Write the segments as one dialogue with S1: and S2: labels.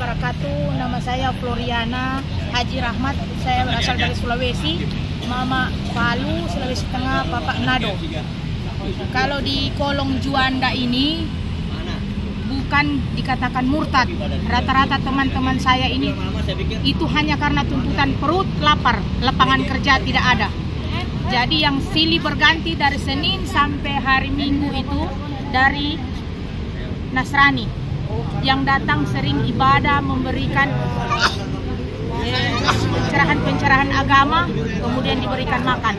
S1: wabarakatuh. Nama saya Floriana Haji Rahmat. Saya berasal dari Sulawesi. Mama Palu, Sulawesi Tengah, Papa Nado. Kalau di kolong Juanda ini bukan dikatakan murtad. Rata-rata teman-teman saya ini itu hanya karena tuntutan perut lapar, lapangan kerja tidak ada. Jadi yang silih berganti dari Senin sampai hari Minggu itu dari Nasrani yang datang sering ibadah, memberikan pencerahan agama, kemudian diberikan makan.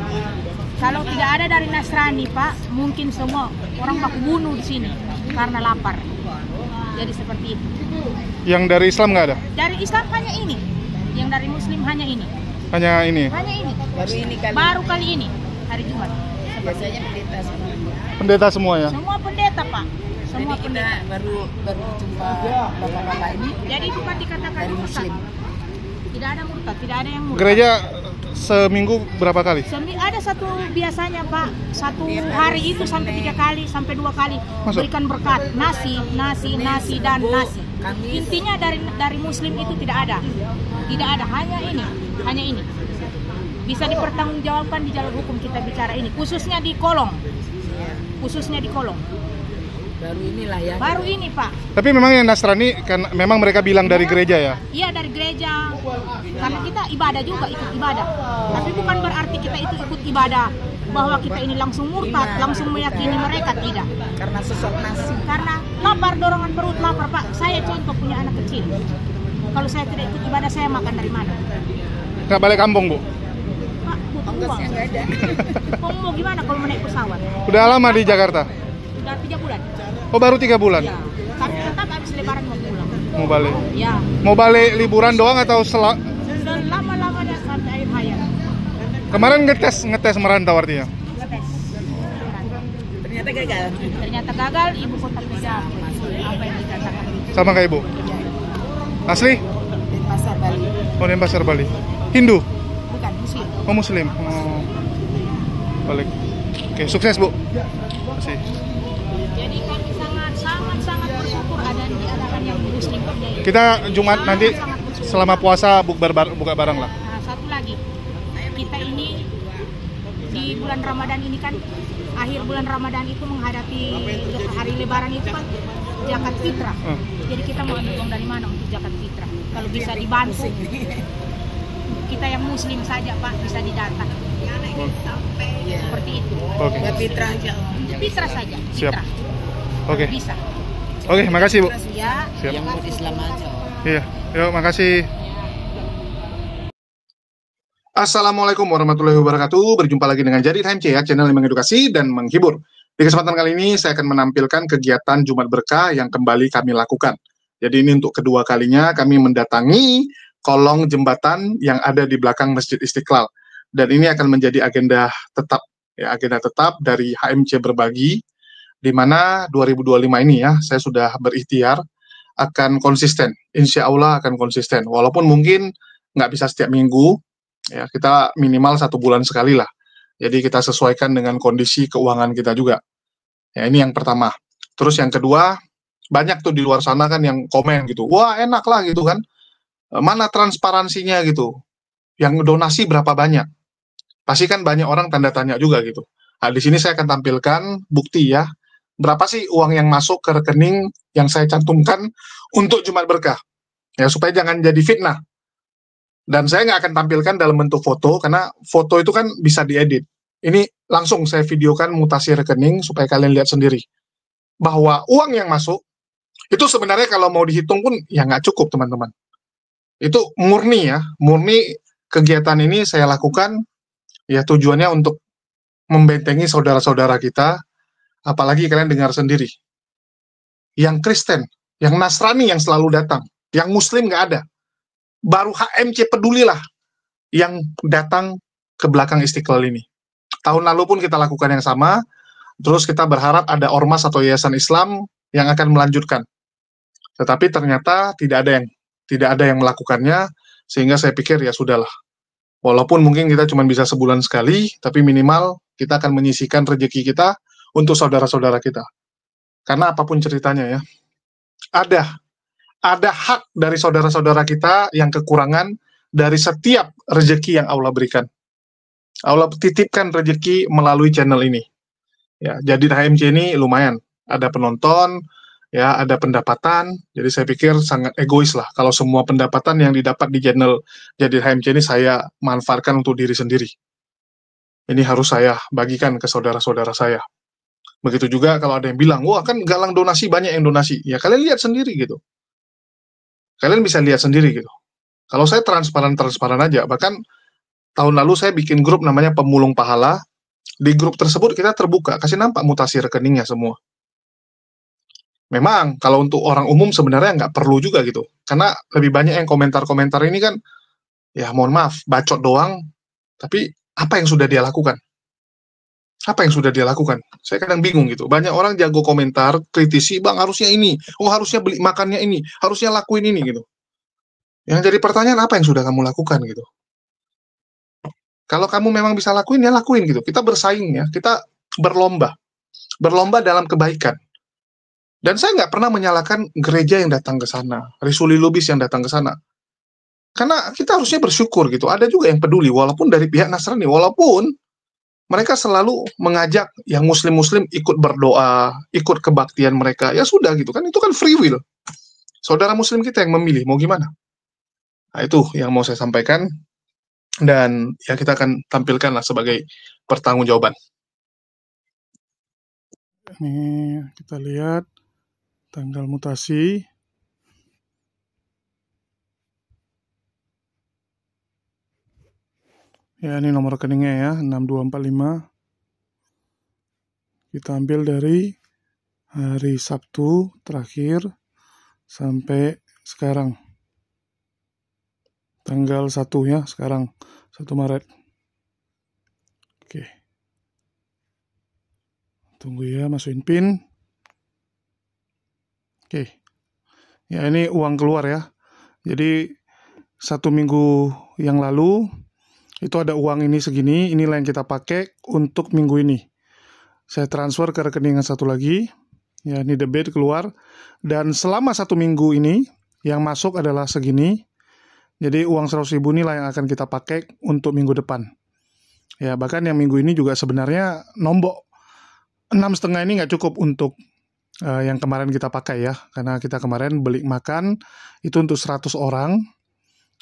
S1: Kalau tidak ada dari Nasrani, Pak, mungkin semua orang baku bunuh di sini karena lapar. Jadi seperti itu.
S2: Yang dari Islam nggak ada?
S1: Dari Islam hanya ini. Yang dari Muslim hanya ini.
S2: Hanya ini?
S1: Hanya ini. Baru kali ini, hari Jumat.
S3: Biasanya pendeta semua.
S2: Pendeta semua ya?
S1: Semua pendeta, Pak. Semua
S3: Jadi
S1: pendeta.
S3: kita baru jumpa bapak-bapak ini
S1: Jadi bukan dikatakan
S3: dari
S1: murtad.
S3: Muslim.
S1: Tidak ada murtad, tidak ada yang murtad.
S2: Gereja seminggu berapa kali?
S1: Ada satu biasanya, Pak, satu hari itu sampai 3 kali sampai 2 kali berikan berkat nasi dan nasi. Intinya dari Muslim itu tidak ada, hanya ini bisa dipertanggungjawabkan di jalur hukum. Kita bicara ini khususnya di kolong,
S3: Baru inilah ya.
S1: baru ini, Pak.
S2: Tapi memang yang Nasrani kan memang mereka bilang dari gereja ya?
S1: Iya, dari gereja. Karena kita ibadah juga, ikut ibadah. Tapi bukan berarti kita itu ikut ibadah bahwa kita ini langsung murtad, langsung meyakini mereka, tidak.
S3: Karena sosok nasi.
S1: Karena lapar, dorongan perut lapar, Pak. Saya contoh punya anak kecil. Kalau saya tidak ikut ibadah, saya makan dari mana?
S2: Nggak balik kampung, Bu?
S1: Pak, butuh uang.
S3: Ongkosnya nggak ada.
S1: Mau gimana kalau naik pesawat?
S2: Udah lama di Jakarta?
S1: Sudah 3 bulan.
S2: Oh, baru 3 bulan?
S1: Ya. Tapi tetap habis lebaran mau pulang.
S2: Mau balik?
S1: Ya.
S2: Mau balik liburan doang atau
S1: Selama-lamanya sampai akhir hayat.
S2: Kemarin ngetes merantau artinya?
S1: Ngetes.
S3: Ternyata gagal.
S1: Ternyata gagal, ibu kota kerja. Apa yang dikatakan?
S2: Sama kayak Ibu? Asli?
S3: Pasar Bali.
S2: Oh, Denpasar, Bali. Hindu?
S1: Bukan, Muslim.
S2: Oh, Muslim. Oh. Balik. Oke, sukses, Bu. Makasih.
S1: Jadi kami sangat bersyukur ada diadakan yang Muslim ini.
S2: Kita Jumat nanti selama puasa buka bareng lah.
S1: Nah, satu lagi, kita ini di bulan Ramadan ini kan, akhir bulan Ramadan itu menghadapi hari Lebaran itu kan zakat fitrah. Jadi kita mau ambil uang dari mana untuk zakat fitrah? Kalau bisa dibantu, kita yang Muslim saja, Pak, bisa didata. Seperti itu.
S2: Oke.
S3: Ya Fitra aja.
S1: Fitrah saja.
S2: Siap.
S1: Fitrah.
S2: Oke.
S1: Bisa.
S2: Oke, makasih, Bu.
S1: Ya.
S2: Siap.
S3: Yang buat Islam aja.
S2: Iya. Yuk, makasih. Assalamualaikum warahmatullahi wabarakatuh. Berjumpa lagi dengan Jadi Time ya, channel yang mengedukasi dan menghibur. Di kesempatan kali ini saya akan menampilkan kegiatan Jumat Berkah yang kembali kami lakukan. Jadi ini untuk kedua kalinya kami mendatangi kolong jembatan yang ada di belakang Masjid Istiqlal. Dan ini akan menjadi agenda tetap dari HMC Berbagi, di mana 2025 ini ya, saya sudah berikhtiar akan konsisten, insya Allah akan konsisten, walaupun mungkin nggak bisa setiap minggu, ya kita minimal 1 bulan sekali lah, jadi kita sesuaikan dengan kondisi keuangan kita juga, ya ini yang pertama. Terus yang kedua, banyak tuh di luar sana kan yang komen gitu, wah enak lah gitu kan, mana transparansinya gitu, yang donasi berapa banyak, pasti kan banyak orang tanda tanya juga gitu. Nah, di sini saya akan tampilkan bukti ya, berapa sih uang yang masuk ke rekening yang saya cantumkan untuk Jumat Berkah, ya supaya jangan jadi fitnah. Dan saya nggak akan tampilkan dalam bentuk foto, karena foto itu kan bisa diedit. Ini langsung saya videokan mutasi rekening supaya kalian lihat sendiri bahwa uang yang masuk itu sebenarnya kalau mau dihitung pun ya nggak cukup, teman-teman. Itu murni ya, murni kegiatan ini saya lakukan ya tujuannya untuk membentengi saudara-saudara kita. Apalagi kalian dengar sendiri, yang Kristen, yang Nasrani yang selalu datang, yang Muslim nggak ada, baru HMC pedulilah yang datang ke belakang Istiqlal ini. Tahun lalu pun kita lakukan yang sama, terus kita berharap ada ormas atau yayasan Islam yang akan melanjutkan. Tetapi ternyata tidak ada yang melakukannya, sehingga saya pikir ya sudahlah. Walaupun mungkin kita cuma bisa sebulan sekali, tapi minimal kita akan menyisihkan rezeki kita untuk saudara-saudara kita. Karena apapun ceritanya ya, ada hak dari saudara-saudara kita yang kekurangan dari setiap rezeki yang Allah berikan. Allah titipkan rezeki melalui channel ini. Ya, jadi HMC ini lumayan, ada penonton, ya, ada pendapatan. Jadi saya pikir sangat egois lah kalau semua pendapatan yang didapat di channel Jadi HMC ini saya manfaatkan untuk diri sendiri. Ini harus saya bagikan ke saudara-saudara saya. Begitu juga kalau ada yang bilang, wah kan galang donasi, banyak yang donasi. Ya kalian lihat sendiri gitu. Kalian bisa lihat sendiri gitu. Kalau saya transparan aja, bahkan tahun lalu saya bikin grup namanya Pemulung Pahala. Di grup tersebut kita terbuka, kasih nampak mutasi rekeningnya semua. Memang kalau untuk orang umum sebenarnya nggak perlu juga gitu. Karena lebih banyak yang komentar-komentar ini kan, ya mohon maaf, bacot doang, tapi apa yang sudah dia lakukan? Apa yang sudah dia lakukan? Saya kadang bingung gitu. Banyak orang jago komentar, kritisi, bang harusnya ini, oh harusnya beli makannya ini, harusnya lakuin ini gitu. Yang jadi pertanyaan, apa yang sudah kamu lakukan gitu? Kalau kamu memang bisa lakuin, ya lakuin gitu. Kita bersaing ya, kita berlomba dalam kebaikan. Dan saya nggak pernah menyalahkan gereja yang datang ke sana, Risuli Lubis yang datang ke sana. Karena kita harusnya bersyukur gitu. Ada juga yang peduli, walaupun dari pihak Nasrani, walaupun mereka selalu mengajak yang muslim-muslim ikut berdoa, ikut kebaktian mereka. Ya sudah gitu kan, itu kan free will. Saudara muslim kita yang memilih, mau gimana? Nah, itu yang mau saya sampaikan. Dan ya kita akan tampilkanlah sebagai pertanggungjawaban.
S4: Ini kita lihat tanggal mutasi. Ya, ini nomor rekeningnya ya, 6245. Kita ambil dari hari Sabtu terakhir sampai sekarang. Tanggal 1 ya, sekarang 1 Maret. Oke. Tunggu ya, masukin PIN. Oke. Ya, ini uang keluar ya. Jadi 1 minggu yang lalu itu ada uang ini segini, inilah yang kita pakai untuk minggu ini. Saya transfer ke rekening yang satu lagi, ya ini debit keluar, dan selama 1 minggu ini, yang masuk adalah segini, jadi uang 100.000 inilah yang akan kita pakai untuk minggu depan. Ya bahkan yang minggu ini juga sebenarnya nombok 6,5 ini nggak cukup untuk yang kemarin kita pakai ya, karena kita kemarin beli makan, itu untuk 100 orang,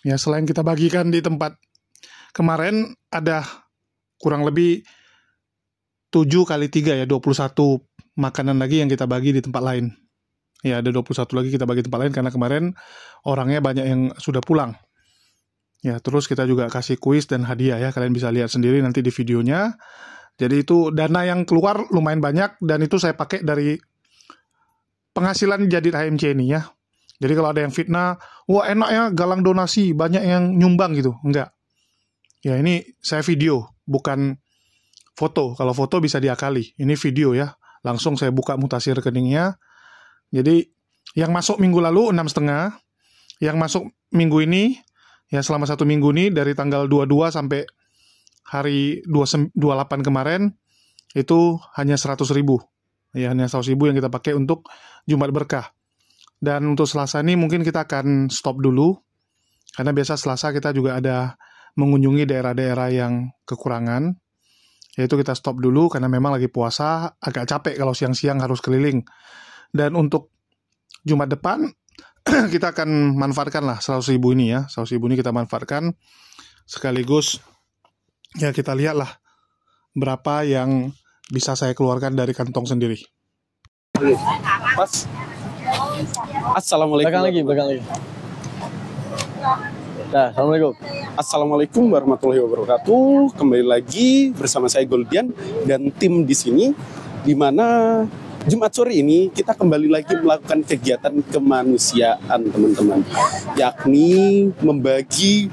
S4: ya selain kita bagikan di tempat. Kemarin ada kurang lebih 7 kali 3 ya, 21 makanan lagi yang kita bagi di tempat lain. Ya ada 21 lagi kita bagi di tempat lain karena kemarin orangnya banyak yang sudah pulang. Ya terus kita juga kasih kuis dan hadiah ya, kalian bisa lihat sendiri nanti di videonya. Jadi itu dana yang keluar lumayan banyak dan itu saya pakai dari penghasilan Jadi HMC ini ya. Jadi kalau ada yang fitnah, wah enak ya galang donasi, banyak yang nyumbang gitu. Enggak. Ya ini saya video, bukan foto. Kalau foto bisa diakali. Ini video ya. Langsung saya buka mutasi rekeningnya. Jadi yang masuk minggu lalu 6,5. Yang masuk minggu ini, ya selama 1 minggu ini dari tanggal 22 sampai hari 28 kemarin, itu hanya 100.000. Ya hanya 100.000 yang kita pakai untuk Jumat Berkah. Dan untuk Selasa ini mungkin kita akan stop dulu. Karena biasa Selasa kita juga ada mengunjungi daerah-daerah yang kekurangan, yaitu kita stop dulu karena memang lagi puasa, agak capek kalau siang-siang harus keliling. Dan untuk Jumat depan kita akan manfaatkan lah 100.000 ini ya, 100.000 ini kita manfaatkan sekaligus ya kita lihatlah berapa yang bisa saya keluarkan dari kantong sendiri.
S5: Mas, assalamualaikum.
S6: Belakang lagi. Nah, assalamualaikum.
S5: Assalamualaikum warahmatullahi wabarakatuh. Kembali lagi bersama saya Goldian dan tim di sini, di mana Jumat sore ini kita kembali lagi melakukan kegiatan kemanusiaan, teman-teman, yakni membagi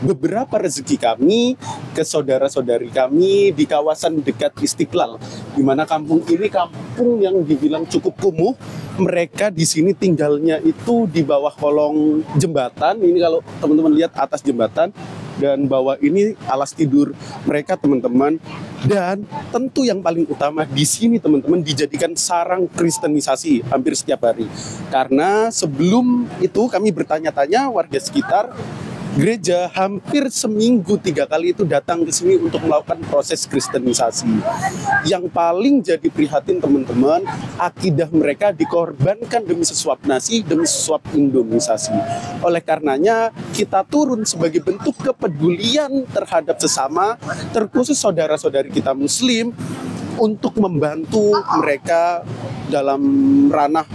S5: beberapa rezeki kami ke saudara-saudari kami di kawasan dekat Istiqlal, di mana kampung ini kampung yang dibilang cukup kumuh. Mereka di sini tinggalnya itu di bawah kolong jembatan. Ini kalau teman-teman lihat atas jembatan dan bawah ini alas tidur mereka, teman-teman. Dan tentu yang paling utama di sini teman-teman dijadikan sarang kristenisasi hampir setiap hari. Karena sebelum itu kami bertanya-tanya warga sekitar, gereja hampir seminggu 3 kali itu datang ke sini untuk melakukan proses kristenisasi. Yang paling jadi prihatin teman-teman, akidah mereka dikorbankan demi sesuap nasi, demi sesuap indomisasi. Oleh karenanya kita turun sebagai bentuk kepedulian terhadap sesama, terkhusus saudara-saudari kita muslim, untuk membantu mereka dalam ranah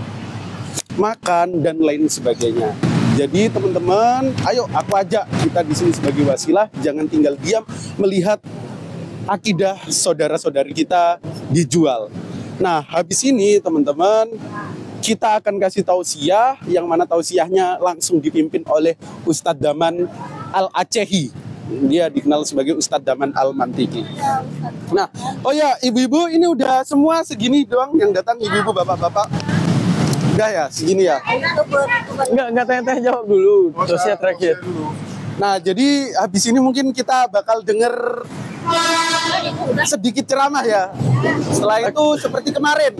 S5: makan dan lain sebagainya. Jadi teman-teman, ayo aku ajak kita di sini sebagai wasilah, jangan tinggal diam melihat akidah saudara-saudari kita dijual. Nah, habis ini teman-teman, kita akan kasih tausiah, yang mana tausiahnya langsung dipimpin oleh Ustadz Daman Al-Acehi. Dia dikenal sebagai Ustadz Daman Al-Mantiki. Nah, oh ya, ibu-ibu, ini udah semua segini doang yang datang, ibu-ibu, bapak-bapak. Udah ya, segini ya?
S6: Enggak tanya-tanya, jawab dulu. Terusnya terakhir.
S5: Nah, jadi habis ini mungkin kita bakal denger sedikit ceramah ya. Setelah itu seperti kemarin,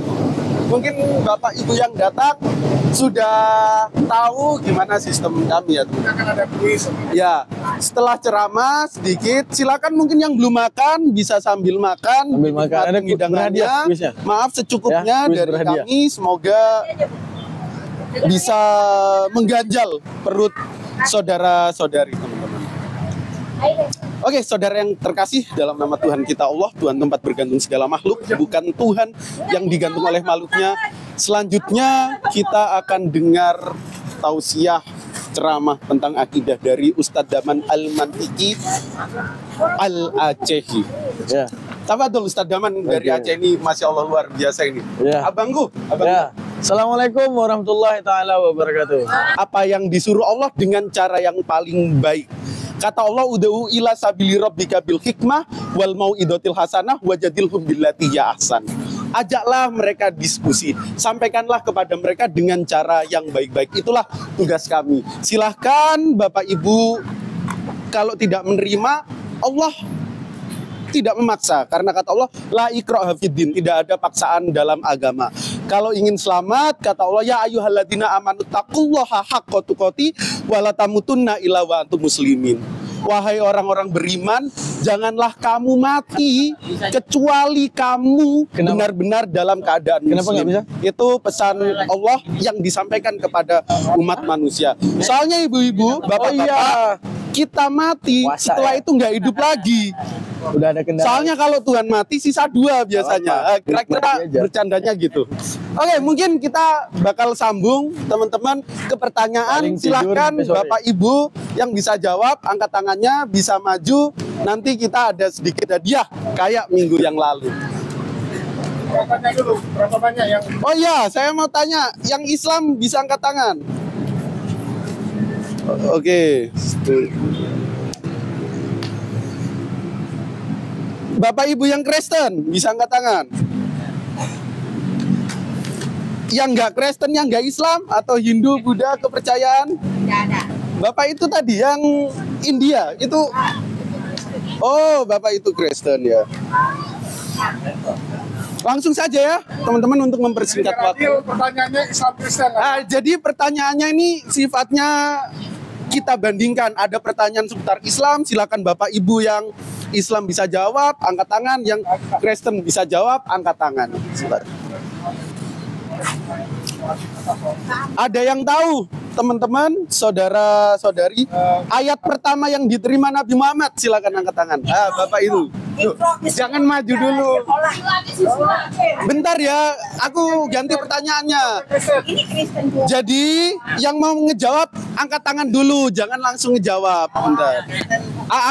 S5: mungkin Bapak Ibu yang datang sudah tahu gimana sistem kami ya. Ya, setelah ceramah sedikit, silakan mungkin yang belum makan bisa sambil makan.
S6: Sambil makan. Ada
S5: hidangannya. Maaf secukupnya
S6: ya,
S5: dari
S6: berhadiah.
S5: kami. Semoga bisa mengganjal perut saudara-saudari teman-teman. Oke, saudara yang terkasih, dalam nama Tuhan kita Allah, Tuhan tempat bergantung segala makhluk, bukan Tuhan yang digantung oleh makhluknya. Selanjutnya kita akan dengar tausiah ceramah tentang akidah dari Ustadz Daman Al-Mantiki Al-Acehi.
S6: Ya.
S5: Tafadhol Ustadz Daman dari Aceh ini, Masya Allah luar biasa ini.
S6: Ya.
S5: Abangku.
S6: Ya. Assalamualaikum warahmatullahi taala wabarakatuh.
S5: Apa yang disuruh Allah dengan cara yang paling baik. Kata Allah, ud'u ila sabili rabbika bil hikmah wal mau'idotil hasanah wajadilhum billati ya ahsan. Ajaklah mereka diskusi, sampaikanlah kepada mereka dengan cara yang baik-baik. Itulah tugas kami. Silahkan Bapak Ibu, kalau tidak menerima, Allah tidak memaksa, karena kata Allah la ikraha fiddin, tidak ada paksaan dalam agama. Kalau ingin selamat, kata Allah, ya ayyuhalladzina amanu taqullaha haqqa tuqati wa la tamutunna illa wa antum muslimin. Wahai orang-orang beriman, janganlah kamu mati kecuali kamu benar-benar dalam keadaan muslim.
S6: Kenapa nggak bisa?
S5: Itu pesan Allah yang disampaikan kepada umat manusia. Soalnya ibu-ibu, bapak-bapak, kita mati, setelah itu nggak hidup lagi.
S6: Udah ada kendala.
S5: Soalnya kalau Tuhan mati sisa 2 biasanya. Kira-kira bercandanya gitu. Oke, mungkin kita bakal sambung teman-teman ke pertanyaan. Silahkan Bapak Ibu yang bisa jawab, angkat tangannya, bisa maju. Nanti kita ada sedikit hadiah kayak minggu yang lalu.
S2: Tanya dulu, berapa banyak yang...
S5: Oh iya, saya mau tanya, yang Islam bisa angkat tangan? Oke. Bapak Ibu yang Kristen bisa angkat tangan. Yang nggak Kristen, yang nggak Islam atau Hindu, Buddha, kepercayaan?
S3: Tidak ada.
S5: Bapak itu tadi yang India itu. Oh, Bapak itu Kristen ya. Langsung saja ya, teman-teman, untuk mempersingkat waktu.
S2: Pertanyaannya Islam Kristen.
S5: Jadi pertanyaannya ini sifatnya kita bandingkan. Ada pertanyaan seputar Islam, silakan Bapak Ibu yang Islam bisa jawab, angkat tangan. Yang Kristen bisa jawab, angkat tangan. Sebentar. Ada yang tahu, teman-teman, saudara-saudari, ayat pertama yang diterima Nabi Muhammad? Silakan angkat tangan. Bapak itu. Tuh, jangan maju dulu. Bentar ya, aku ganti pertanyaannya. Jadi, yang mau ngejawab, angkat tangan dulu, jangan langsung ngejawab. Bentar.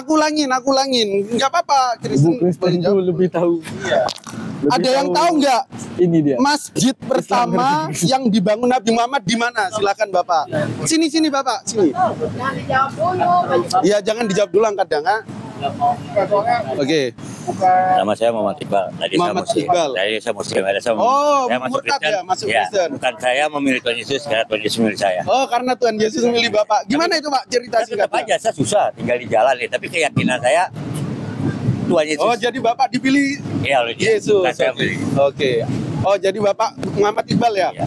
S5: Aku ulangin. Nggak apa-apa, Kristen
S6: itu lebih tahu.
S5: Iya. Ada yang tahu nggak?
S6: Ini dia.
S5: Masjid pertama yang dibangun Nabi Muhammad di mana? Silakan Bapak. Sini Bapak, sini.
S1: Jangan dijawab dulu.
S5: Ya, jangan dijawab dulu, angkat tangan. Oke.
S7: Nama saya Muhammad Iqbal. Tadi
S5: Muhammad
S7: saya
S5: Iqbal.
S7: Muslim. Tadi saya Muslim. Saya masuk
S5: murtad
S7: Kristen.
S5: ya, masuk Kristen.
S7: Bukan saya memilih Tuhan Yesus, karena Tuhan Yesus memilih saya.
S5: Oh, karena Tuhan Yesus memilih Bapak. Gimana itu Pak cerita
S7: Tetap aja
S5: singkatnya?
S7: saya susah tinggal di jalan ya, tapi keyakinan saya Tuhan Yesus.
S5: Oh, jadi Bapak dipilih
S7: Iya, oleh dia.
S5: Yesus.
S7: Bukan saya
S5: Oke.
S7: pilih.
S5: Oke. Oh, jadi Bapak Muhammad Iqbal ya?
S7: Iya.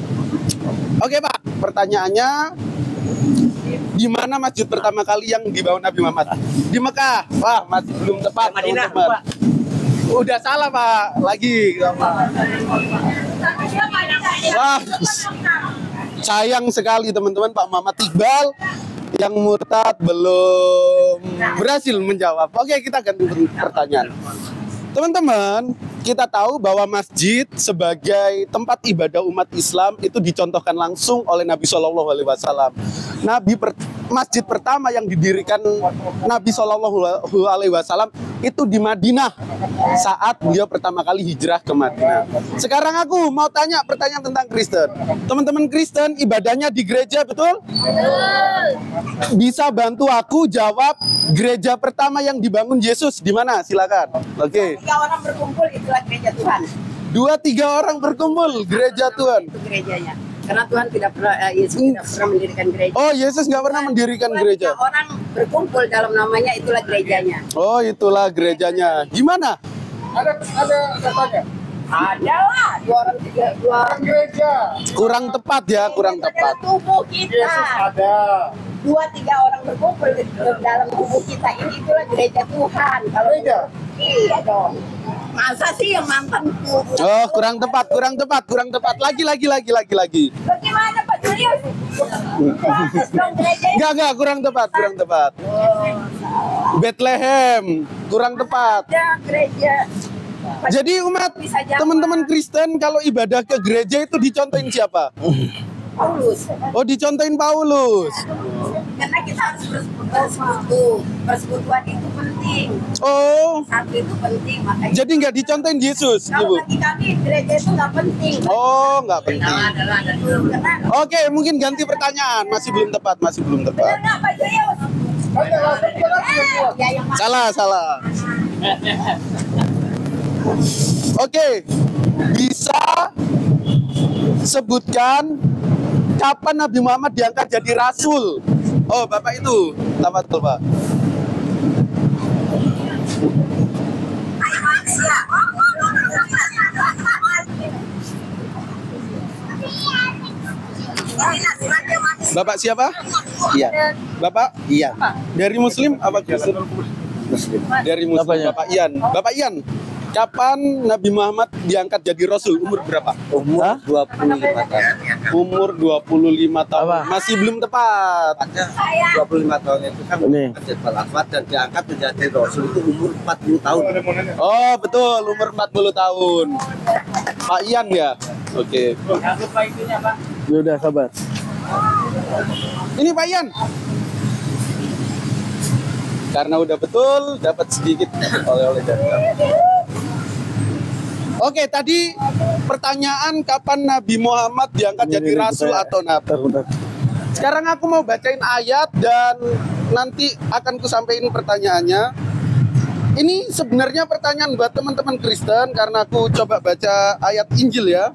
S5: Oke, Pak. Pertanyaannya, di mana masjid pertama kali yang dibangun Nabi Muhammad? Di Mekah. Wah, masih belum tepat,
S7: Madinah,
S5: teman-teman. Udah salah, Pak. Lagi. Wah, sayang sekali teman-teman, Pak Muhammad Iqbal yang murtad belum berhasil menjawab. Oke, kita ganti pertanyaan. Teman-teman, kita tahu bahwa masjid sebagai tempat ibadah umat Islam itu dicontohkan langsung oleh Nabi Shallallahu Alaihi Wasallam. Masjid pertama yang didirikan Nabi Shallallahu Alaihi Wasallam itu di Madinah saat beliau pertama kali hijrah ke Madinah. Sekarang aku mau tanya pertanyaan tentang Kristen. Teman-teman Kristen ibadahnya di gereja, betul? Bisa bantu aku jawab gereja pertama yang dibangun Yesus di mana? Silakan. Oke.
S3: 3 orang berkumpul itulah gereja Tuhan.
S5: 2-3 orang berkumpul gereja Tuhan.
S3: Itu gerejanya. Karena Tuhan tidak pernah, Yesus tidak pernah mendirikan gereja.
S5: Oh, Yesus nggak pernah mendirikan gereja.
S3: 2-3 orang berkumpul dalam namanya, itulah gerejanya.
S5: Oh, itulah gerejanya. Gimana?
S2: Ada katanya.
S3: Ada lah, 2 orang, 3 orang
S2: Gereja.
S5: Kurang tepat ya, kurang tepat.
S3: tubuh kita.
S2: Ada.
S3: 2-3 orang berkumpul di dalam tubuh kita ini, itulah gereja Tuhan. Kalau
S2: Gereja?
S3: Iya dong. Masa sih yang mantan tubuh?
S5: Oh, kurang tepat. Lagi.
S3: Bagaimana Pak Julius? Bagus dong gereja.
S5: Enggak, kurang tepat. Bethlehem, kurang tepat.
S3: Ada gereja.
S5: Jadi umat
S3: Bisa jawab.
S5: teman-teman Kristen kalau ibadah ke gereja itu dicontohin siapa?
S3: Paulus.
S5: Oh, dicontohin Paulus.
S3: Karena kita harus bersekutu. Persekutuan itu penting.
S5: Oh,
S3: Satu itu penting, makanya.
S5: jadi nggak dicontohin Yesus,
S3: Kalau
S5: Ibu?
S3: bagi kami gereja itu nggak penting.
S5: Oh, nggak penting.
S3: Adalah karena
S5: Oke, mungkin ganti pertanyaan. Masih belum tepat.
S3: benar nggak Pak Julius? Ya yang
S5: Salah. Oke, bisa sebutkan kapan Nabi Muhammad diangkat jadi rasul? Oh, Bapak itu. Tafadhol, Pak. Bapak siapa?
S6: Iya.
S5: Bapak?
S6: Iya.
S5: Dari Muslim apa Kristen?
S6: Muslim.
S5: Dari Muslim.
S6: Bapaknya?
S5: Bapak Ian. Kapan Nabi Muhammad diangkat jadi Rasul? Umur berapa?
S6: Umur 25 tahun.
S5: Umur 25 tahun.
S6: Apa?
S5: Masih belum tepat.
S8: 25 tahun itu kan
S6: Ini.
S8: Jabal Aswad dan diangkat menjadi Rasul itu umur 40 tahun.
S5: Oh, betul. Umur 40 tahun. Pak Ian ya? Oke.
S6: Ya udah sabar.
S5: Ini Pak Ian. Karena udah betul, dapat sedikit oleh-oleh dari kami. Oke, tadi pertanyaan kapan Nabi Muhammad diangkat jadi rasul atau nabi.
S6: Bentar.
S5: Sekarang aku mau bacain ayat dan nanti akan kusampaikan pertanyaannya. Ini sebenarnya pertanyaan buat teman-teman Kristen karena aku coba baca ayat Injil ya.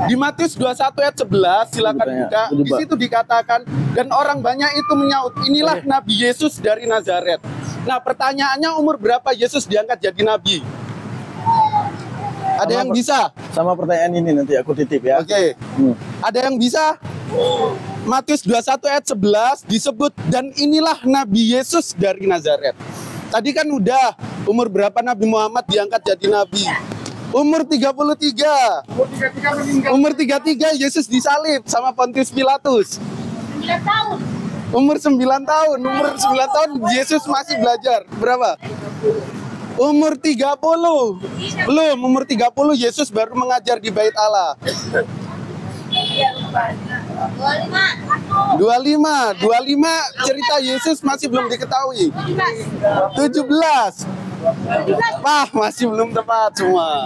S5: Di Matius 21 ayat 11 silakan buka. Di situ dikatakan dan orang banyak itu menyaut, inilah Nabi Yesus dari Nazaret. Nah, pertanyaannya umur berapa Yesus diangkat jadi nabi? Ada yang bisa?
S6: Sama pertanyaan ini nanti aku titip ya.
S5: Oke. Ada yang bisa? Matius 21 ayat 11 disebut dan inilah Nabi Yesus dari Nazaret. Tadi kan udah umur berapa Nabi Muhammad diangkat jadi nabi? Umur 33. Umur 33 Yesus disalib sama Pontius Pilatus.
S1: 9 tahun.
S5: Umur 9 tahun. Umur 9 tahun Yesus masih belajar. Berapa? Umur 30. Belum, umur 30 Yesus baru mengajar di Bait Allah. 25 cerita Yesus masih belum diketahui. 17. Wah, masih belum tepat semua.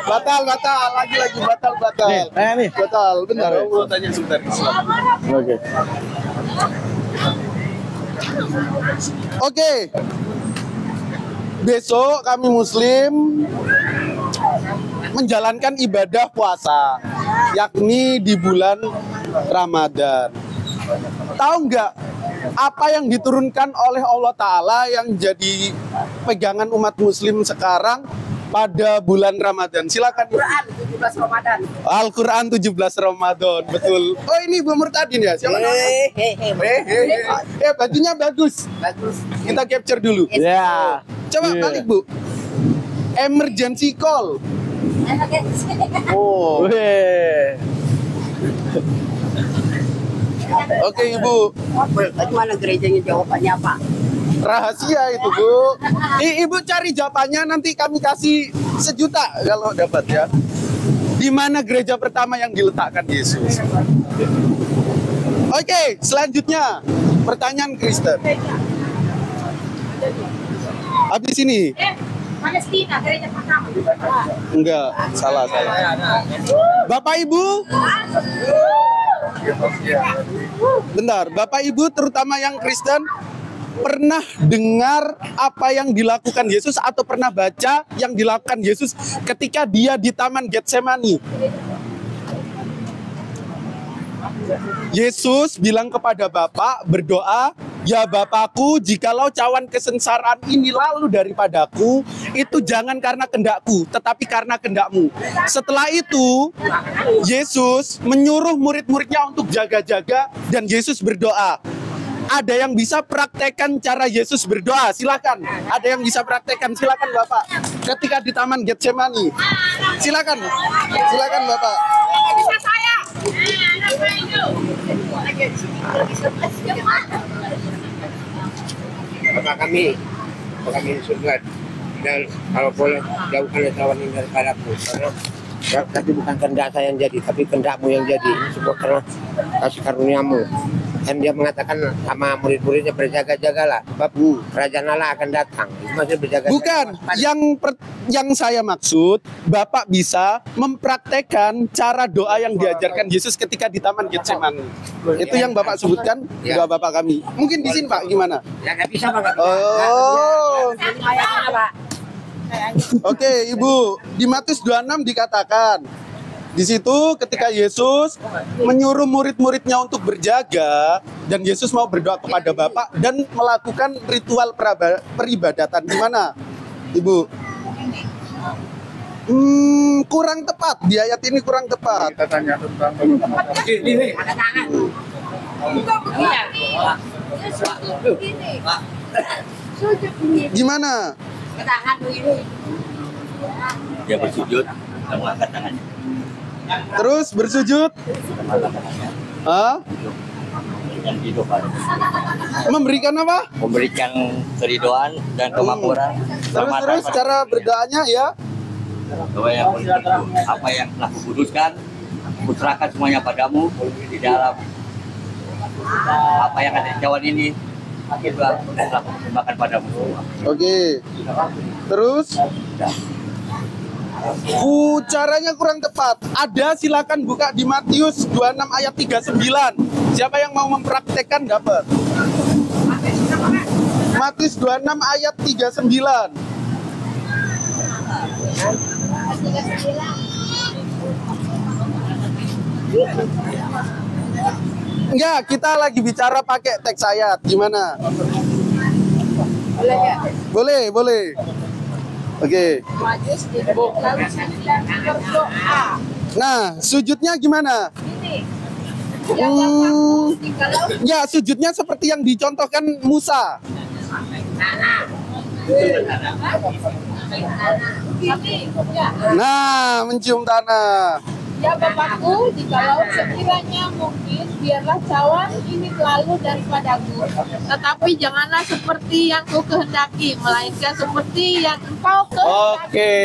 S5: Batal, lagi batal.
S6: Nih.
S5: Batal, bentar. Aku mau tanya sebentar. Oke. Besok kami Muslim menjalankan ibadah puasa, yakni di bulan Ramadan. Tahu nggak apa yang diturunkan oleh Allah Ta'ala yang jadi pegangan umat muslim sekarang pada bulan Ramadan? Silakan.
S3: Quran 17 Ramadan.
S5: Al-Quran 17 Ramadan, betul. Oh, ini Bu Murtadin ya? Siapa namanya? Bajunya bagus.
S3: Bagus.
S5: Kita capture dulu.
S6: Ya.
S5: Coba balik, Bu. Emergency call. Oh.
S6: Weh.
S5: Oke, Ibu.
S3: Bagaimana gerejanya jawabannya apa?
S5: Rahasia itu, Bu. Ibu cari jawabannya, nanti kami kasih 1 juta kalau dapat ya. Di mana gereja pertama yang diletakkan Yesus? Oke, selanjutnya pertanyaan Kristen. Habis ini.
S1: Palestina, gereja pertama.
S5: Enggak, salah. Bapak Ibu, bentar, Bapak Ibu terutama yang Kristen, pernah dengar apa yang dilakukan Yesus atau pernah baca yang dilakukan Yesus ketika dia di Taman Getsemani? Yesus bilang kepada Bapa, berdoa, "Ya Bapakku, jikalau cawan kesengsaraan ini lalu daripadaku, itu jangan karena kehendakku, tetapi karena kehendakmu." Setelah itu, Yesus menyuruh murid-muridnya untuk jaga-jaga dan Yesus berdoa. Ada yang bisa praktekkan cara Yesus berdoa? Silakan. Ada yang bisa praktekkan? Silakan Bapak. Ketika di Taman Getsemani. Silakan. Silakan Bapak.
S1: Bisa saya.
S9: Bapak kami surga, dan kalau boleh jauhkan lawan ini daripadaku, karena tapi bukan kehendak saya yang jadi, tapi kehendakmu yang jadi. Ini semua karena kasih karuniamu. Dan dia mengatakan sama murid-muridnya, berjaga-jagalah, sebab kerajaan Allah akan datang. Itu maksudnya berjaga-jaga.
S5: Bukan, yang saya maksud, Bapak bisa mempraktekkan cara doa yang diajarkan Yesus ketika di Taman Getsemani. Itu yang Bapak sebutkan, doa Bapak kami. Mungkin di sini Pak, gimana?
S9: Ya nggak bisa Pak.
S5: Oh. Oke, Ibu, di Matius 26 dikatakan, di situ ketika Yesus menyuruh murid-muridnya untuk berjaga dan Yesus mau berdoa kepada Bapa dan melakukan ritual peribadatan. Gimana, Ibu? Kurang tepat, di ayat ini kurang tepat.
S2: Kita tanya tentang
S5: Gimana?
S7: Dia bersujud dan mengangkat tangannya.
S5: Terus bersujud? Hah?
S7: Dan hidup ada.
S5: Memberikan apa?
S7: Memberikan keridoan dan kemakmuran.
S5: Terus cara berdoanya ya?
S7: Doa yang apa yang telah kukuduskan, kuserahkan semuanya padamu di dalam apa yang ada di cawan ini. Akhirnya telah kupersembahkan padamu semua.
S5: Oke. Terus? Caranya kurang tepat. Ada, silakan buka di Matius 26 ayat 39. Siapa yang mau mempraktekkan dapat. Matius 26 ayat 39. Enggak, kita lagi bicara pakai teks ayat. Gimana?
S3: Boleh ya?
S5: Boleh, boleh. Oke. Nah, sujudnya gimana? Ya, sujudnya seperti yang dicontohkan Musa. Nah, mencium tanah.
S10: Ya Bapakku, jikalau sekiranya mungkin, biarlah cawan ini lalu daripadaku. Tetapi janganlah seperti yang ku kehendaki, melainkan seperti yang engkau kehendaki.
S5: Oke.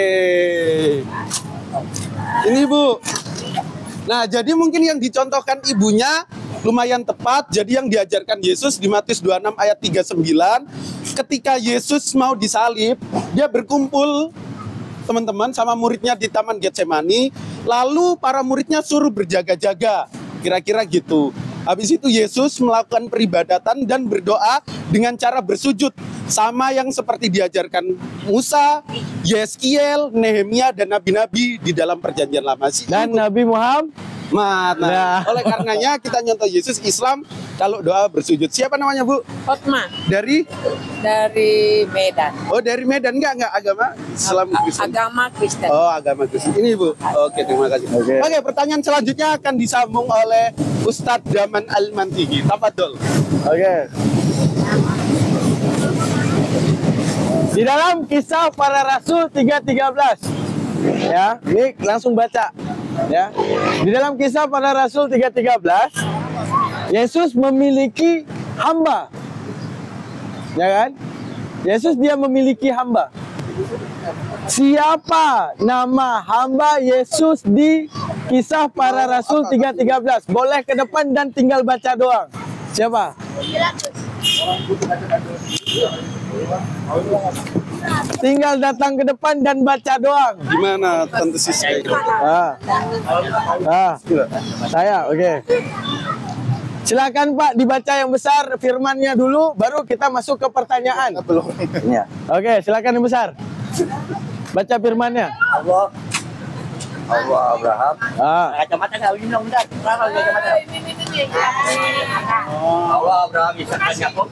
S5: Ini Bu. Nah, jadi mungkin yang dicontohkan ibunya lumayan tepat. Jadi yang diajarkan Yesus di Matius 26 ayat 39, ketika Yesus mau disalib, dia berkumpul teman-teman sama muridnya di Taman Getsemani, lalu para muridnya suruh berjaga-jaga, kira-kira gitu. Habis itu Yesus melakukan peribadatan dan berdoa dengan cara bersujud, sama yang seperti diajarkan Musa, Yeskiel, Nehemia, dan nabi-nabi di dalam perjanjian lama.
S6: Dan Nabi Muhammad.
S5: Nah, oleh karenanya kita nyontoh Yesus, Islam kalau doa bersujud. Siapa namanya, Bu?
S3: Hotma
S5: Dari
S3: Medan.
S5: Oh, dari Medan. Enggak agama Islam Kristen.
S3: Agama Kristen.
S5: Oh, agama Kristen. Ini, Bu. Oke, terima kasih. Oke, pertanyaan selanjutnya akan disambung oleh Ustadz Daman Al-Mantihi. Tafadhol.
S6: Oke. Di dalam Kisah Para Rasul 3:13. Ya, ini langsung baca. Ya. Di dalam Kisah Para Rasul 3:13, Yesus memiliki hamba. Ya kan? Yesus dia memiliki hamba. Siapa nama hamba Yesus di Kisah Para Rasul 3:13? Boleh ke depan dan tinggal baca doang. Siapa? Tinggal datang ke depan dan baca doang.
S5: Gimana Tante Siska itu?
S6: Saya, oke. Silakan Pak dibaca yang besar firmannya dulu, baru kita masuk ke pertanyaan.
S5: Belum.
S6: Ya. Oke, silakan yang besar. Baca firmannya.
S7: Allah Abraham. Kacamata nggak ini dong, bentar. Kacamata. Allah Abraham, Ishak dan Yakub.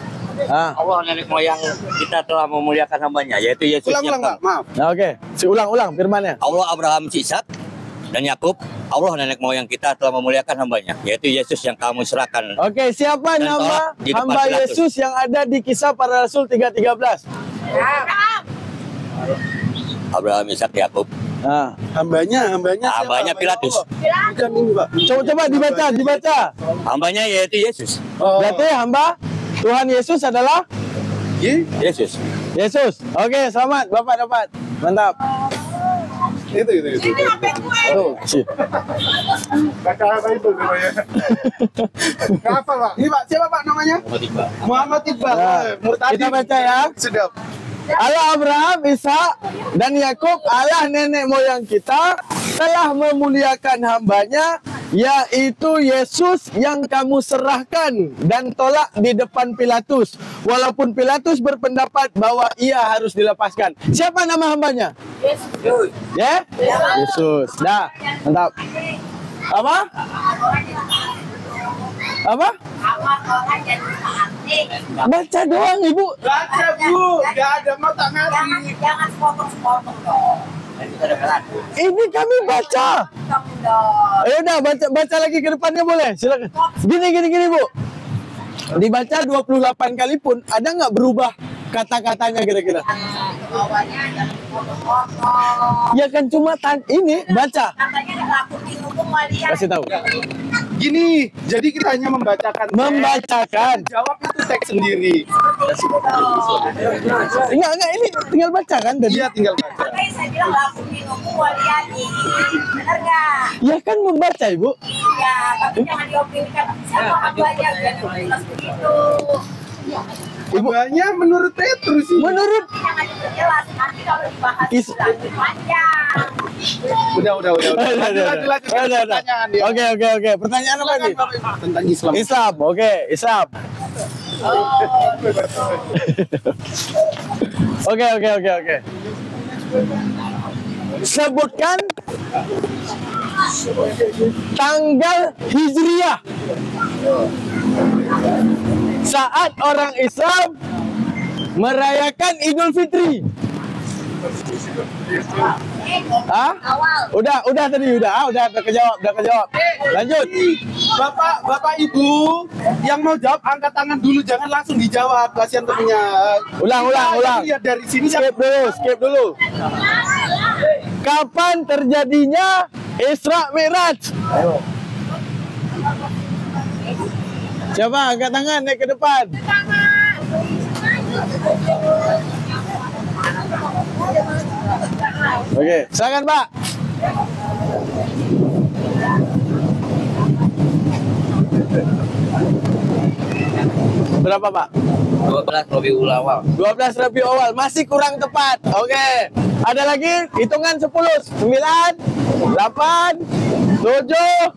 S7: Allah nenek moyang kita telah memuliakan hambanya, yaitu Yesus.
S5: Ulang, Pak. Maaf.
S6: Oke, ulang firmannya.
S7: Allah Abraham, Ishak dan Yakub. Allah nenek moyang kita telah memuliakan hambanya, yaitu Yesus yang kamu serahkan.
S6: Oke, siapa
S7: dan
S6: nama
S7: di depan
S6: hamba
S7: Pilatus.
S6: Yesus yang ada di Kisah Para Rasul 3:13?
S7: Abraham, Ishak, Yakub.
S5: Hambanya siapa?
S7: Pilatus.
S5: Bukan ini, Pak.
S6: Coba dibaca.
S7: Hambanya yaitu Yesus.
S6: Berarti hamba Tuhan Yesus adalah
S7: Yesus.
S6: Oke, selamat Bapak dapat. Mantap.
S5: Itu.
S6: Tuh.
S2: Baca apa itu namanya? Apa, Pak?
S5: Ini, Pak. Siapa, Pak, namanya? Muhammad Iqbal.
S6: Nah, kita baca ya.
S5: Sedap.
S6: Allah Abraham, Ishak, dan Yakub, Allah nenek moyang kita, telah memuliakan hambanya, yaitu Yesus yang kamu serahkan dan tolak di depan Pilatus. Walaupun Pilatus berpendapat bahwa ia harus dilepaskan. Siapa nama hambanya?
S3: Yesus.
S6: Ya? Yesus. Dah, mantap. Apa? Baca doang, Ibu.
S5: Baca, Bu. Gak ada mata ngasih.
S3: Jangan sepotong-sepotong dong.
S6: Ini kami baca. Ya udah, baca lagi ke depannya boleh. Silakan. Gini, Bu. Dibaca 28 kali pun ada nggak berubah kata-katanya kira-kira? Ya kan cuma ini baca. Kasih tahu.
S5: Gini, jadi kita hanya membacakan. Jawab itu teks sendiri.
S6: Enggak, ini tinggal baca kan tadi?
S5: Iya, tinggal baca.
S3: Makanya saya bilang laku minummu waliani. Benar nggak?
S6: Ya kan membaca, Ibu.
S3: Iya, tapi jangan diopinikan siapa hambanya jangan jelas begitu.
S5: Hambanya menurut Petrus sih.
S6: Menurut
S3: Jangan diperjelas nanti kalau dibahas lanjut panjang.
S5: Udah. Lanjut pertanyaan dia.
S6: Oke. Pertanyaan apa nih?
S5: Tentang Islam.
S6: Islam. Oke, Islam. Oke. Sebutkan tanggal Hijriah saat orang Islam merayakan Idul Fitri. Udah tadi udah kejawab. Lanjut.
S5: Bapak Ibu yang mau jawab angkat tangan dulu, jangan langsung dijawab, kasihan temennya.
S6: Ulang.
S5: Lihat dari sini.
S6: Skip dulu. Kapan terjadinya Isra Mi'raj? Coba angkat tangan, naik ke depan. Oke, silakan Pak. Berapa Pak?
S7: 12 Rabiul Awal.
S6: 12 Rabiul Awal, masih kurang tepat. Oke. Ada lagi? Hitungan 10. 9, 8, 7,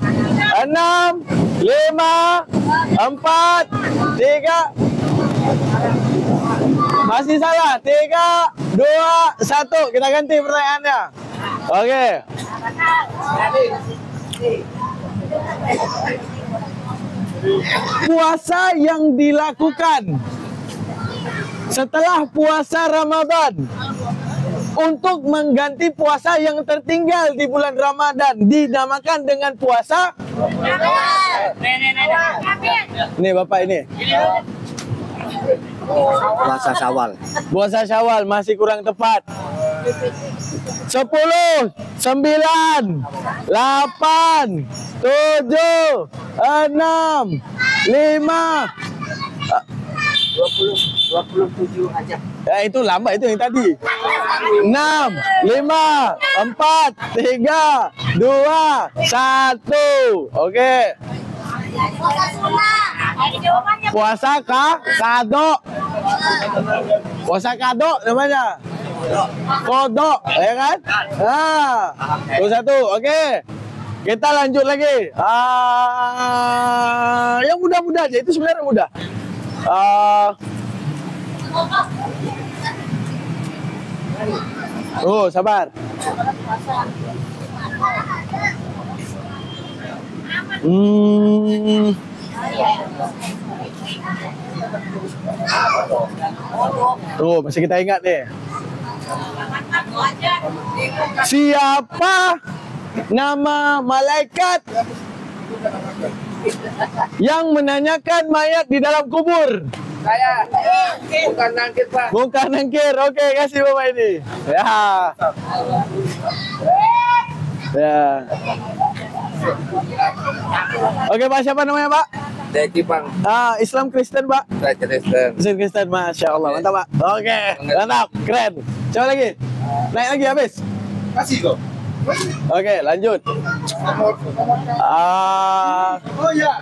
S6: 6, 5, 4, 3. Masih salah. 3, 2, 1. Kita ganti pertanyaannya. Oke. puasa yang dilakukan setelah puasa Ramadan untuk mengganti puasa yang tertinggal di bulan Ramadan dinamakan dengan puasa. Nih Bapak ini.
S8: Puasa Syawal.
S6: Puasa Syawal masih kurang tepat. 10, 9, 8, 7, 6, 5.
S8: 27 aja.
S6: Ya itu lambat itu yang tadi. 6, 5, 4, 3, 2, 1. Oke. Puasa kado. Puasa kado namanya. Kodok, ya kan? Nah, itu satu. Oke. Kita lanjut lagi. Yang mudah-mudah aja, itu sebenarnya mudah. Sabar. Masih kita ingat nih. Siapa nama malaikat yang menanyakan mayat di dalam kubur?
S9: Saya bukan nangkir, Pak.
S6: Bukan nangkir. Oke, kasih Bapak ini. Ya. Oke, Pak, siapa namanya, Pak?
S9: Saya Cipang.
S6: Islam Kristen, Pak.
S9: Saya Kristen.
S6: Islam Kristen, Masya Allah. Mantap, Pak. Oke, mantap. Keren. Coba lagi. Naik lagi, habis.
S9: Kasih kok.
S6: Oke, lanjut.
S5: Oh ya.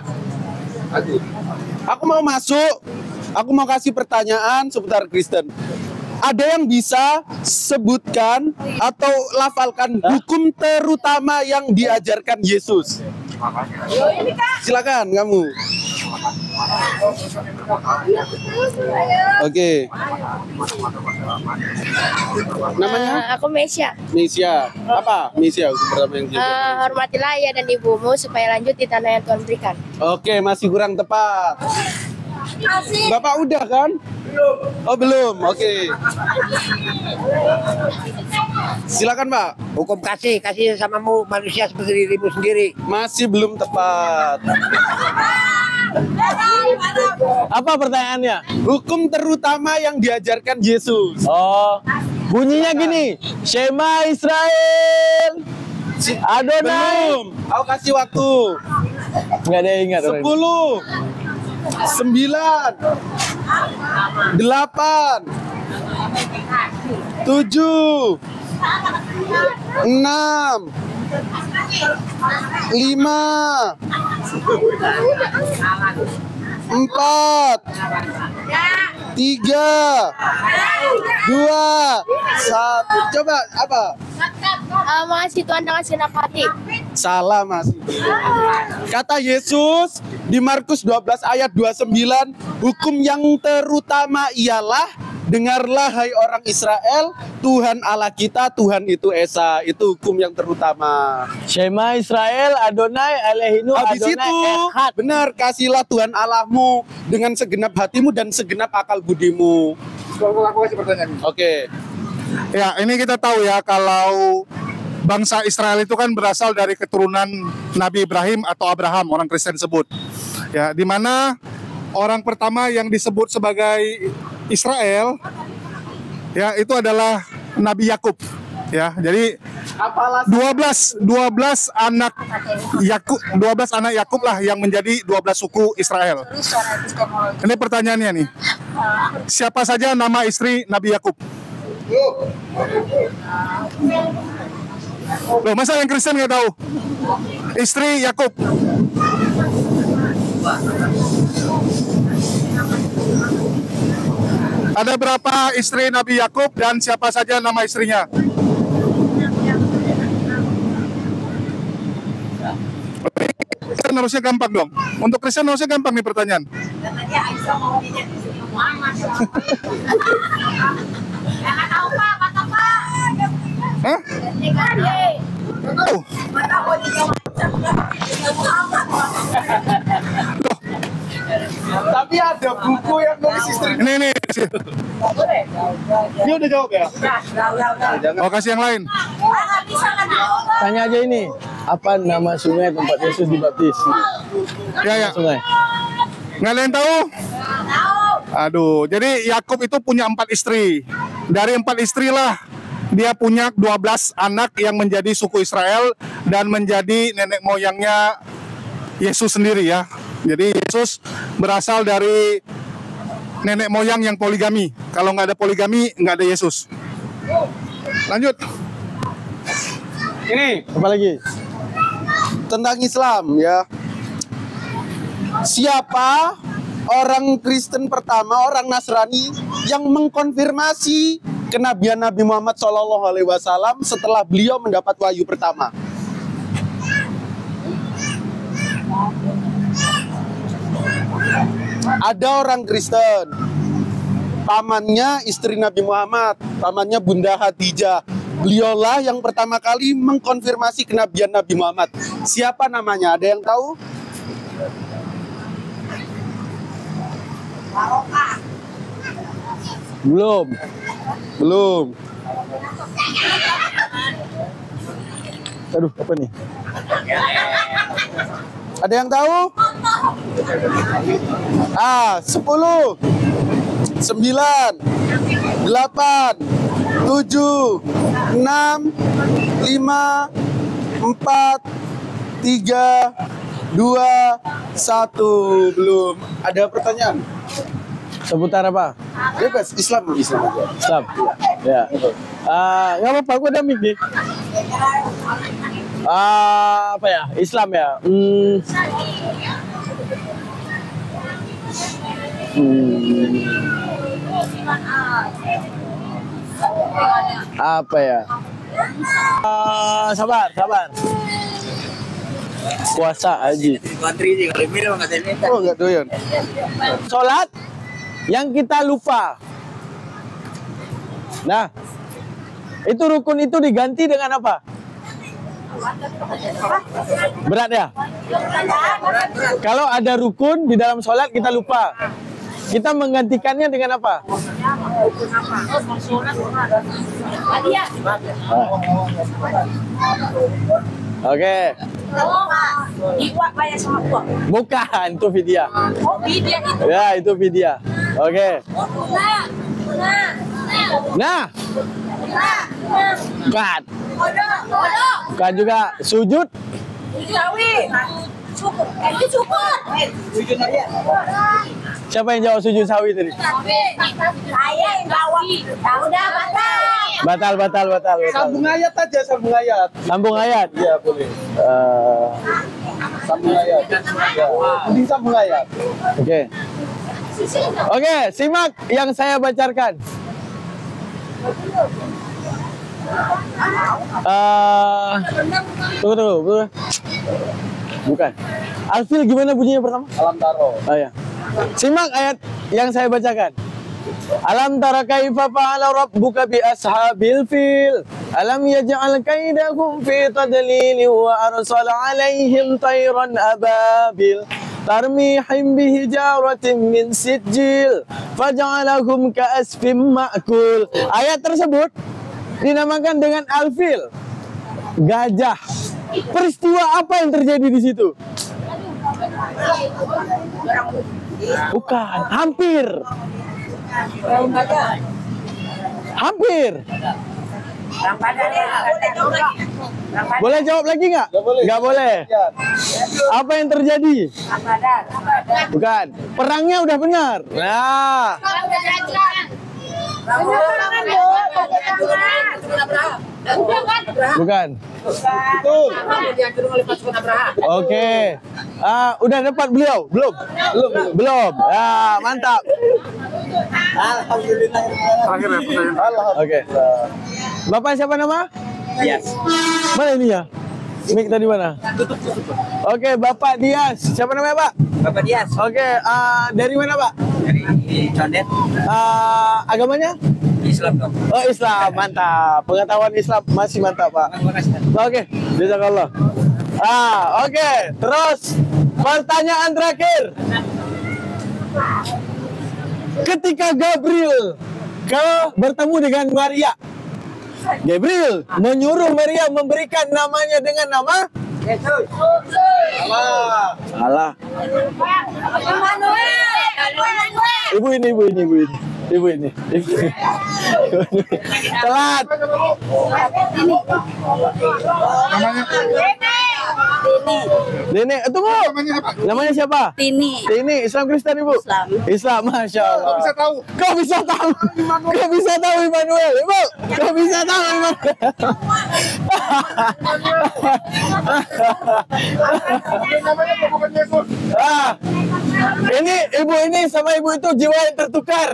S5: Aduh. Aku mau masuk. Aku mau kasih pertanyaan seputar Kristen. Ada yang bisa sebutkan atau lafalkan hukum terutama yang diajarkan Yesus? Silakan kamu. Oke. Namanya?
S11: Aku Mesia.
S5: Mesia. Apa Mesia hukum pertama yang diajarkan?
S11: Hormatilah ayah dan ibumu supaya lanjut di tanah yang Tuhan berikan.
S5: Oke, masih kurang tepat. Bapak udah kan? Belum. Oh belum, oke. Silakan Pak.
S9: Hukum kasih sesamamu manusia seperti dirimu sendiri.
S5: Masih belum tepat.
S6: Apa pertanyaannya?
S5: Hukum terutama yang diajarkan Yesus.
S6: Bunyinya gini. Shema Israel. Adonai.
S5: Belum. Aku kasih waktu.
S6: Nggak ada yang ingat.
S5: 10, 9, 8, 7, 6, 5, 4, 3, 2, 1. Coba apa?
S11: Mengasihi Tuhan dengan segenap hati.
S5: Salah masih. Kata Yesus di Markus 12 ayat 29, hukum yang terutama ialah dengarlah hai orang Israel, Tuhan Allah kita, Tuhan itu Esa. Itu hukum yang terutama.
S6: Shema Israel, Adonai Elohinu,
S5: Habis
S6: Adonai
S5: itu,
S6: Echad.
S5: benar, kasihlah Tuhan Allahmu dengan segenap hatimu dan segenap akal budimu.
S2: Aku kasih pertanyaan.
S5: Oke.
S2: Ya, ini kita tahu ya kalau bangsa Israel itu kan berasal dari keturunan Nabi Ibrahim atau Abraham, orang Kristen sebut. Ya, di mana orang pertama yang disebut sebagai Israel ya itu adalah Nabi Yakub. Ya, jadi 12 anak Yakub lah yang menjadi 12 suku Israel. Ini pertanyaannya nih. Siapa saja nama istri Nabi Yakub? Loh, masa yang Kristen nggak tahu? Istri Yakub. Ada berapa istri Nabi Yakub dan siapa saja nama istrinya? Kristen harusnya gampang dong. Untuk Kristen harusnya gampang nih pertanyaan. Hah? Oh. Loh, kasih.
S5: Dia udah jawab ya?
S2: Oh, kasih yang lain.
S6: Tanya aja ini, apa nama sungai tempat Yesus dibaptis?
S2: Ya.
S6: Sungai.
S2: Nggak ada yang tahu? Aduh, jadi Yakub itu punya 4 istri. Dari 4 istri lah dia punya 12 anak yang menjadi suku Israel dan menjadi nenek moyangnya Yesus sendiri ya. Jadi Yesus berasal dari nenek moyang yang poligami. Kalau nggak ada poligami, nggak ada Yesus. Lanjut.
S5: Ini
S6: Apa lagi?
S5: tentang Islam ya. Siapa orang Kristen pertama, orang Nasrani yang mengkonfirmasi kenabian Nabi Muhammad SAW setelah beliau mendapat wahyu pertama? Ada orang Kristen, pamannya istri Nabi Muhammad, pamannya Bunda Khadijah. Beliaulah yang pertama kali mengkonfirmasi kenabian Nabi Muhammad. Siapa namanya? Ada yang tahu? Belum.
S6: Aduh, apa nih?
S5: Ada yang tahu? 10, 9, 8, 7, 6, 5, 4, 3, 2, 1. Belum. Ada pertanyaan?
S6: Seputar apa?
S5: Bebas, Islam aja.
S6: Islam. Ya. Nggak apa-apa, gue ada mic nih. Apa ya? Islam ya. Apa ya? Sabar. Puasa Haji.
S5: Oh, nggak doyan.
S6: Sholat yang kita lupa. Nah, itu rukun itu diganti dengan apa? Berat ya? Kalau ada rukun di dalam sholat kita lupa, kita menggantikannya dengan apa? Oke. Bukan, itu vidya. Ya, itu vidya. Oke. Nah. Bukan juga sujud. Siapa yang jawab sujud sawi tadi?
S3: Saya yang jawab. Udah batal.
S6: Batal.
S5: Sambung ayat aja, sambung ayat.
S6: Sambung ayat.
S5: Iya, boleh. Sambung ayat. Ya. Mending sambung ayat.
S6: Oke, simak yang saya bacakan. Tunggu. Bukan. Alfil gimana bunyinya pertama?
S5: Alam taro.
S6: Oh ya. Simak ayat yang saya bacakan. Alam tara kaifa fa'ala rabbuka bi ashabil fil. Alam yaj'al kaidahum fi tadlil wa arsala 'alaihim tayran ababil. Tarmihim bihijaratin min sijil faj'alahum ka'asfim ma'kul. Ayat tersebut dinamakan dengan al-fil, gajah. Peristiwa apa yang terjadi di situ? Bukan, hampir. Boleh jawab lagi nggak? Nggak boleh. Apa yang terjadi? Bukan. Perangnya udah benar. Nah. Bukan. Oke. Udah dapat beliau? Belum. Mantap.
S5: Alhamdulillah.
S2: Terakhir ya pertanyaan.
S6: Oke. Bapak siapa nama?
S7: Dias.
S6: Mana ini ya? Mic tadi mana? Oke, Bapak Dias. Siapa namanya, Pak?
S7: Bapak Dias.
S6: Oke, dari mana, Pak?
S7: Dari Condet.
S6: Agamanya?
S7: Islam dong.
S6: Oh, Islam. Mantap. Pengetahuan Islam masih mantap, Pak. Oke, jazakallah. Oke. Terus pertanyaan terakhir. ketika Gabriel bertemu dengan Maria, Gabriel menyuruh Maria memberikan namanya dengan nama
S3: Yesus.
S6: salah. Ibu ini. Telat. Nenek, tunggu. Namanya siapa?
S3: Tini.
S6: Tini, Islam Kristen Ibu? Islam, Masya Allah. Kau bisa tahu Immanuel, Ibu? Kau bisa tahu Immanuel? Ini ibu ini sama ibu itu jiwa yang tertukar.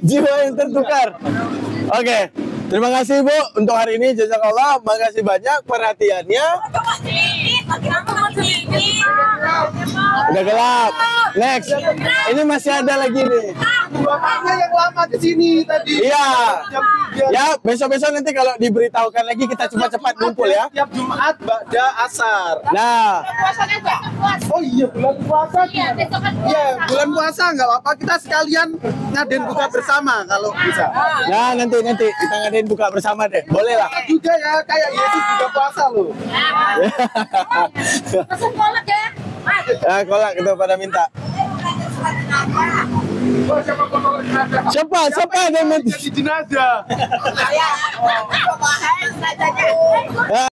S6: Jiwa yang tertukar. Oke. Terima kasih Bu untuk hari ini, jazakallah. Makasih banyak perhatiannya. Udah gelap. Next. Ini masih ada lagi nih.
S5: Bapaknya yang lama di sini tadi.
S6: Iya. Ya, besok-besok nanti kalau diberitahukan lagi kita cepat-cepat ngumpul ya.
S5: Tiap Jumat ba'da asar.
S6: Nah.
S5: Oh iya, bulan puasa. Iya, bulan puasa nggak apa-apa. Kita sekalian ngadain buka bersama kalau bisa.
S6: Nah, nanti kita ngadain buka bersama deh. Boleh lah.
S5: Juga ya, kayak Yesus buka puasa loh.
S3: Pesan kolak ya.
S6: Nah, kolak kita pada minta. Siapa ada minta
S5: jenazah?
S3: Ya.